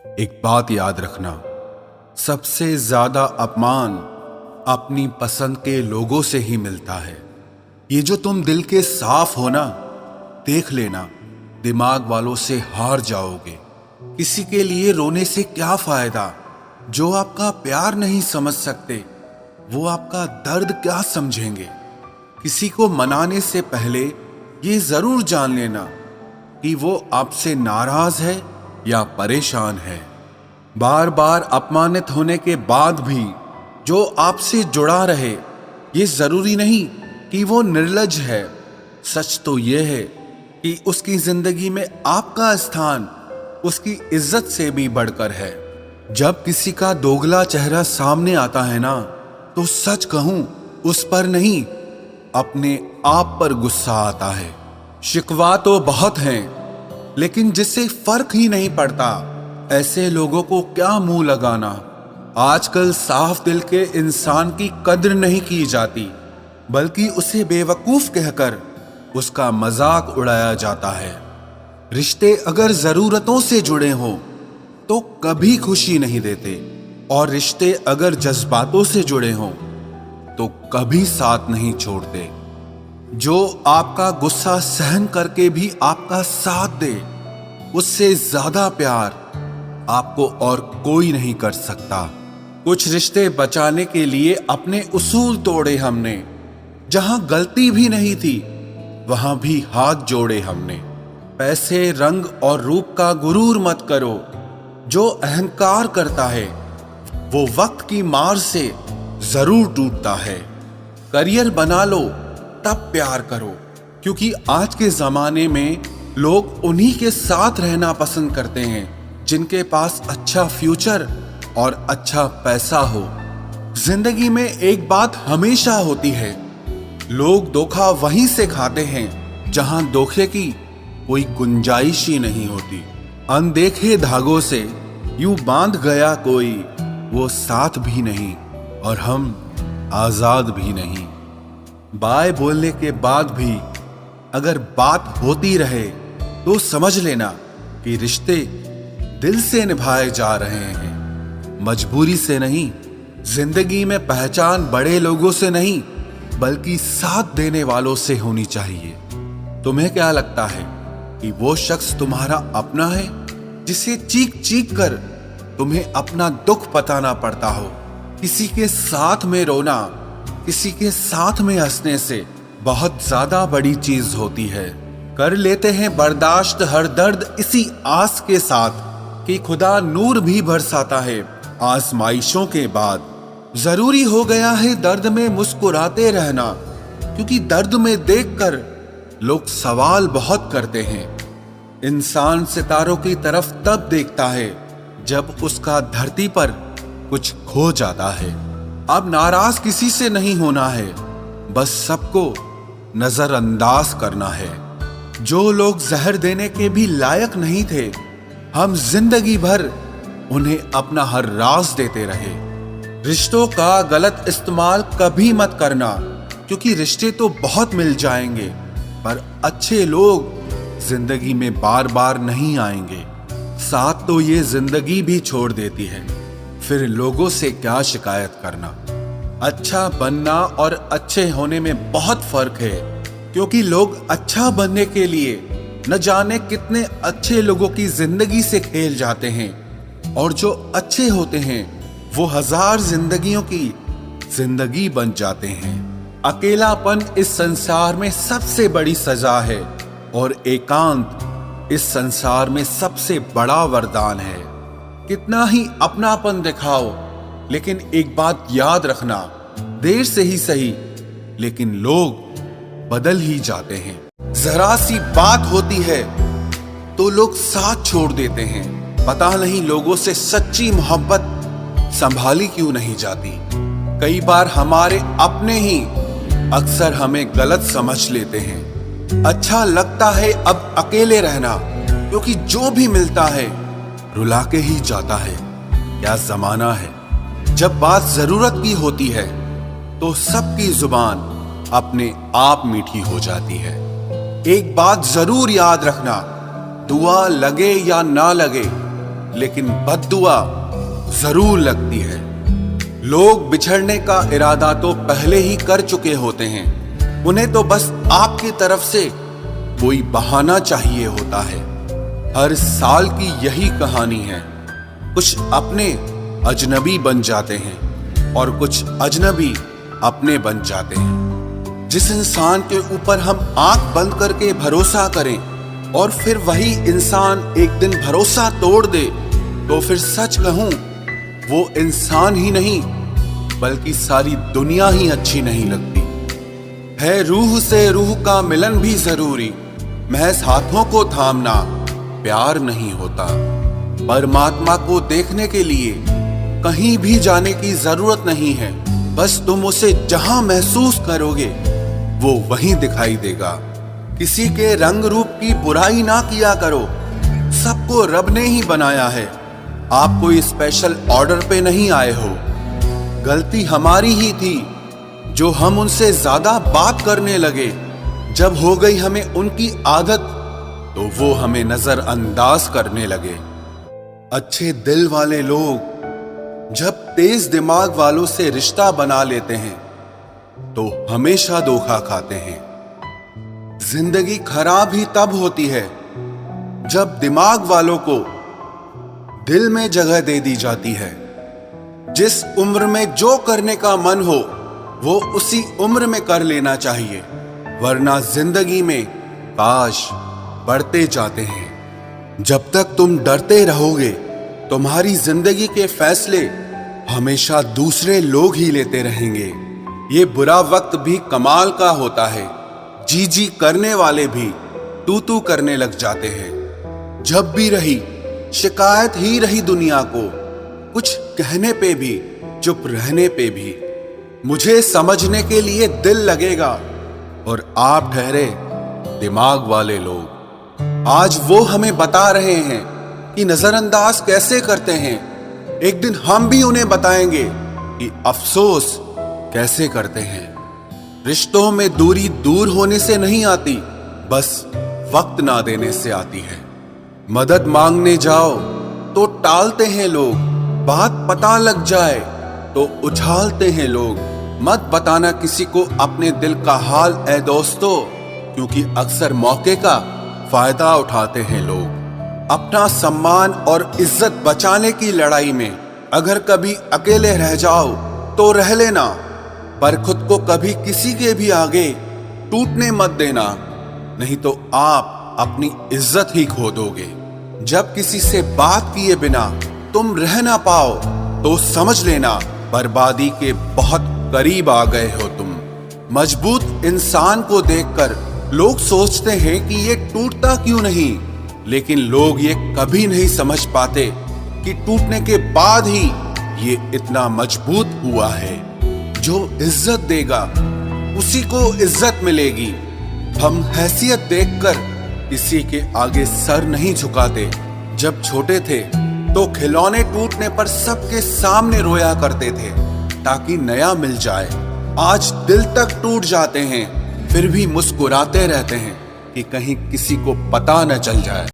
एक बात याद रखना, सबसे ज्यादा अपमान अपनी पसंद के लोगों से ही मिलता है। ये जो तुम दिल के साफ हो ना, देख लेना दिमाग वालों से हार जाओगे। किसी के लिए रोने से क्या फायदा? जो आपका प्यार नहीं समझ सकते वो आपका दर्द क्या समझेंगे? किसी को मनाने से पहले ये जरूर जान लेना कि वो आपसे नाराज है या परेशान है। बार बार अपमानित होने के बाद भी जो आपसे जुड़ा रहे, ये जरूरी नहीं कि वो निर्लज है। सच तो ये है कि उसकी जिंदगी में आपका स्थान उसकी इज्जत से भी बढ़कर है। जब किसी का दोगला चेहरा सामने आता है ना, तो सच कहूं उस पर नहीं, अपने आप पर गुस्सा आता है। शिकवा तो बहुत हैं, लेकिन जिससे फर्क ही नहीं पड़ता, ऐसे लोगों को क्या मुंह लगाना। आजकल साफ दिल के इंसान की कद्र नहीं की जाती, बल्कि उसे बेवकूफ कहकर उसका मजाक उड़ाया जाता है। रिश्ते अगर जरूरतों से जुड़े हों तो कभी खुशी नहीं देते, और रिश्ते अगर जज्बातों से जुड़े हों तो कभी साथ नहीं छोड़ते। जो आपका गुस्सा सहन करके भी आपका साथ दे, उससे ज्यादा प्यार आपको और कोई नहीं कर सकता। कुछ रिश्ते बचाने के लिए अपने उसूल तोड़े हमने। जहां गलती भी नहीं थी वहां भी हाथ जोड़े हमने। पैसे, रंग और रूप का गुरूर मत करो। जो अहंकार करता है वो वक्त की मार से जरूर टूटता है। करियर बना लो तब प्यार करो, क्योंकि आज के जमाने में लोग उन्हीं के साथ रहना पसंद करते हैं जिनके पास अच्छा फ्यूचर और अच्छा पैसा हो। जिंदगी में एक बात हमेशा होती है, लोग धोखा वहीं से खाते हैं जहां धोखे की कोई गुंजाइश ही नहीं होती। अनदेखे धागों से यूं बांध गया कोई, वो साथ भी नहीं और हम आजाद भी नहीं। बाय बोलने के बाद भी अगर बात होती रहे तो समझ लेना कि रिश्ते दिल से निभाए जा रहे हैं, मजबूरी से नहीं। जिंदगी में पहचान बड़े लोगों से नहीं, बल्कि साथ देने वालों से होनी चाहिए। तुम्हें क्या लगता है कि वो शख्स तुम्हारा अपना है, जिसे चीख चीख कर तुम्हें अपना दुख बताना पड़ता हो? किसी के साथ में रोना, किसी के साथ में हंसने से बहुत ज्यादा बड़ी चीज होती है। कर लेते हैं बर्दाश्त हर दर्द इसी आस के साथ कि खुदा नूर भी बरसाता है आजमाइशों के बाद। जरूरी हो गया है दर्द में मुस्कुराते रहना, क्योंकि दर्द में देखकर लोग सवाल बहुत करते हैं। इंसान सितारों की तरफ तब देखता है जब उसका धरती पर कुछ खो जाता है। अब नाराज किसी से नहीं होना है, बस सबको नजरअंदाज करना है। जो लोग जहर देने के भी लायक नहीं थे, हम जिंदगी भर उन्हें अपना हर राज देते रहे। रिश्तों का गलत इस्तेमाल कभी मत करना, क्योंकि रिश्ते तो बहुत मिल जाएंगे, पर अच्छे लोग जिंदगी में बार बार नहीं आएंगे। साथ तो ये जिंदगी भी छोड़ देती है, फिर लोगों से क्या शिकायत करना। अच्छा बनना और अच्छे होने में बहुत फर्क है, क्योंकि लोग अच्छा बनने के लिए न जाने कितने अच्छे लोगों की जिंदगी से खेल जाते हैं, और जो अच्छे होते हैं वो हजार जिंदगियों की जिंदगी बन जाते हैं। अकेलापन इस संसार में सबसे बड़ी सजा है, और एकांत इस संसार में सबसे बड़ा वरदान है। कितना ही अपनापन दिखाओ, लेकिन एक बात याद रखना, देर से ही सही, लेकिन लोग बदल ही जाते हैं। जरा सी बात होती है तो लोग साथ छोड़ देते हैं। पता नहीं लोगों से सच्ची मोहब्बत संभाली क्यों नहीं जाती। कई बार हमारे अपने ही अक्सर हमें गलत समझ लेते हैं। अच्छा लगता है अब अकेले रहना, क्योंकि जो भी मिलता है रुला के ही जाता है। क्या जमाना है। जब बात जरूरत की होती है तो सबकी जुबान अपने आप मीठी हो जाती है। एक बात जरूर याद रखना, दुआ लगे या ना लगे, लेकिन बद्दुआ जरूर लगती है। लोग बिछड़ने का इरादा तो पहले ही कर चुके होते हैं, उन्हें तो बस आपकी तरफ से कोई बहाना चाहिए होता है। हर साल की यही कहानी है। कुछ अपने अजनबी बन जाते हैं और कुछ अजनबी अपने बन जाते हैं। जिस इंसान के ऊपर हम आंख बंद करके भरोसा करें और फिर वही इंसान एक दिन भरोसा तोड़ दे, तो फिर सच कहूं वो इंसान ही नहीं बल्कि सारी दुनिया ही अच्छी नहीं लगती है। रूह से रूह का मिलन भी जरूरी, महज हाथों को थामना प्यार नहीं होता। परमात्मा को देखने के लिए कहीं भी जाने की जरूरत नहीं है, बस तुम उसे जहां महसूस करोगे वो वहीं दिखाई देगा। किसी के रंग रूप की बुराई ना किया करो, सबको रब ने ही बनाया है। आप कोई स्पेशल ऑर्डर पे नहीं आए हो। गलती हमारी ही थी जो हम उनसे ज्यादा बात करने लगे। जब हो गई हमें उनकी आदत तो वो हमें नजरअंदाज करने लगे। अच्छे दिल वाले लोग जब तेज दिमाग वालों से रिश्ता बना लेते हैं तो हमेशा धोखा खाते हैं। जिंदगी खराब ही तब होती है जब दिमाग वालों को दिल में जगह दे दी जाती है। जिस उम्र में जो करने का मन हो वो उसी उम्र में कर लेना चाहिए, वरना जिंदगी में काश बढ़ते जाते हैं। जब तक तुम डरते रहोगे तुम्हारी जिंदगी के फैसले हमेशा दूसरे लोग ही लेते रहेंगे। ये बुरा वक्त भी कमाल का होता है, जी जी करने वाले भी तू तू करने लग जाते हैं। जब भी रही शिकायत ही रही दुनिया को, कुछ कहने पे भी चुप रहने पे भी। मुझे समझने के लिए दिल लगेगा और आप ठहरे दिमाग वाले लोग। आज वो हमें बता रहे हैं कि नजरअंदाज कैसे करते हैं। एक दिन हम भी उन्हें बताएंगे कि अफसोस कैसे करते हैं। रिश्तों में दूरी दूर होने से नहीं आती, बस वक्त ना देने से आती है। मदद मांगने जाओ तो टालते हैं लोग, बात पता लग जाए तो उछालते हैं लोग। मत बताना किसी को अपने दिल का हाल ऐ दोस्तों, क्योंकि अक्सर मौके का फायदा उठाते हैं लोग। अपना सम्मान और इज्जत बचाने की लड़ाई में अगर कभी अकेले रह जाओ तो रह लेना, पर खुद को कभी किसी के भी आगे टूटने मत देना, नहीं तो आप अपनी इज्जत ही खो दोगे। जब किसी से बात किए बिना तुम रह ना पाओ तो समझ लेना बर्बादी के बहुत करीब आ गए हो तुम। मजबूत इंसान को देखकर लोग सोचते हैं कि ये टूटता क्यों नहीं, लेकिन लोग ये कभी नहीं समझ पाते कि टूटने के बाद ही ये इतना मजबूत हुआ है। जो इज्जत देगा उसी को इज्जत मिलेगी। हम हैसियत देखकर किसी के आगे सर नहीं झुकाते। जब छोटे थे तो खिलौने टूटने पर सबके सामने रोया करते थे ताकि नया मिल जाए। आज दिल तक टूट जाते हैं फिर भी मुस्कुराते रहते हैं कि कहीं किसी को पता न चल जाए।